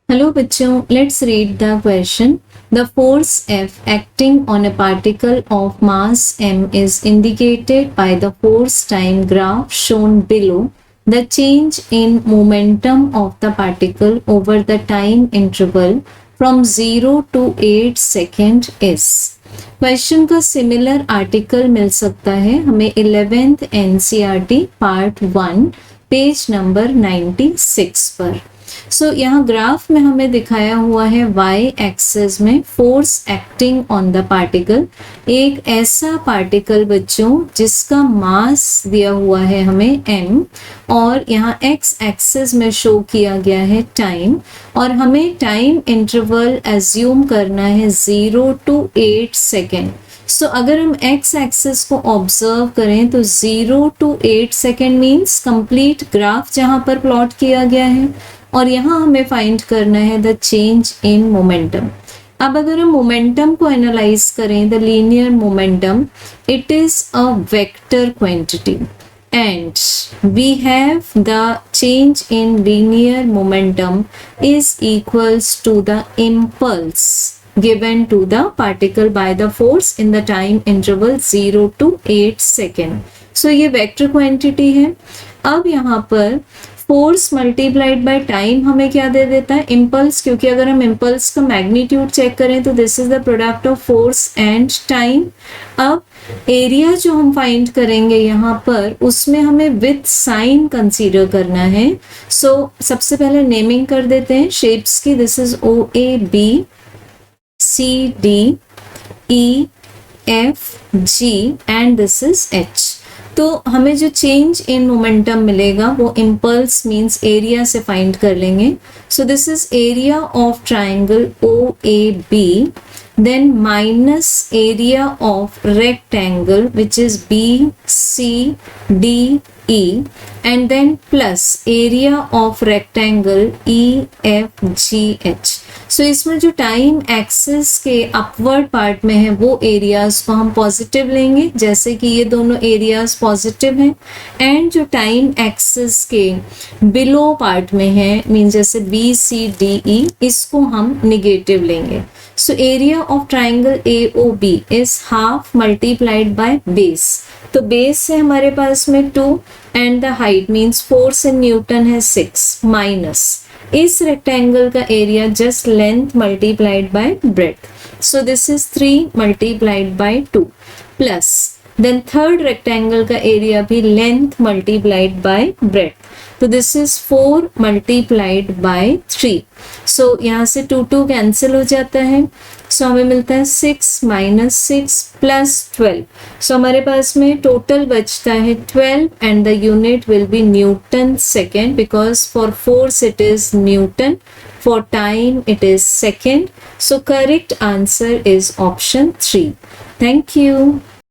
Hello बच्चों, let's read the question. The force F acting on a particle of mass m is indicated by the force time graph shown below. The change in momentum of the particle over the time interval from 0 to 8 second is. Question का similar article मिल सकता है हमें 11th NCERT part 1 page number 96 पर. यहाँ graph में हमें दिखाया हुआ है y एक्सिस में force acting on the particle. एक ऐसा पार्टिकल बच्चों जिसका मास दिया हुआ है हमें m और यहाँ x एक्सिस में शो किया गया है टाइम और हमें टाइम इंटरवल एज्यूम करना है 0 to 8 सेकेंड. अगर हम x एक्सिस को ऑब्जर्व करें तो 0 to 8 second means complete graph जहाँ पर प्लॉट किया गया है और यहाँ हमें फाइंड करना है द चेंज इन मोमेंटम. अब अगर हम मोमेंटम को एनालाइज करें, the linear momentum, it is a vector quantity and we have the change in linear momentum is equals to the impulse given to the particle by the force in the time interval 0 to 8 second. ये vector quantity है. अब यहाँ पर force multiplied by time हमें क्या दे देता है? Impulse. क्योंकि अगर हम इम्पल्स का मैग्नीट्यूड चेक करें तो this is the product of force and time. अब एरिया जो हम फाइंड करेंगे यहाँ पर उसमें हमें विथ साइन कंसीडर करना है. सबसे पहले नेमिंग कर देते हैं शेप्स की. This is OAB, CD, EFG and this is H. तो हमें जो चेंज इन मोमेंटम मिलेगा वो इम्पल्स मींस एरिया से फाइंड कर लेंगे. This is area of triangle OAB, then minus area of rectangle which is BCDE and then plus area of rectangle EFGH. इसमें जो टाइम एक्सिस के अपवर्ड पार्ट में है वो एरियाज को हम पॉजिटिव लेंगे जैसे कि ये दोनों एरियाज पॉजिटिव हैं. एंड जो टाइम एक्सिस के बिलो पार्ट में है मीन जैसे BCDE इसको हम निगेटिव लेंगे. Area of triangle AOB is half multiplied by base. तो बेस है हमारे पास में 2 and the height means force in newton है 6 माइनस इस रेक्टेंगल का area just length multiplied by breadth. This is 3 multiplied by 2 plus then third rectangle का area भी लेंथ मल्टीप्लाइड बाय ब्रेड्थ. तो दिस इज 4 मल्टीप्लाइड बाय 3. यहाँ से 2 cancel हो जाता है. हमें मिलता है 6 माइनस 6 प्लस 12. हमारे पास में टोटल बचता है 12 and the unit will be Newton second because for force it is Newton, for time it is second. Correct answer is option 3. Thank you.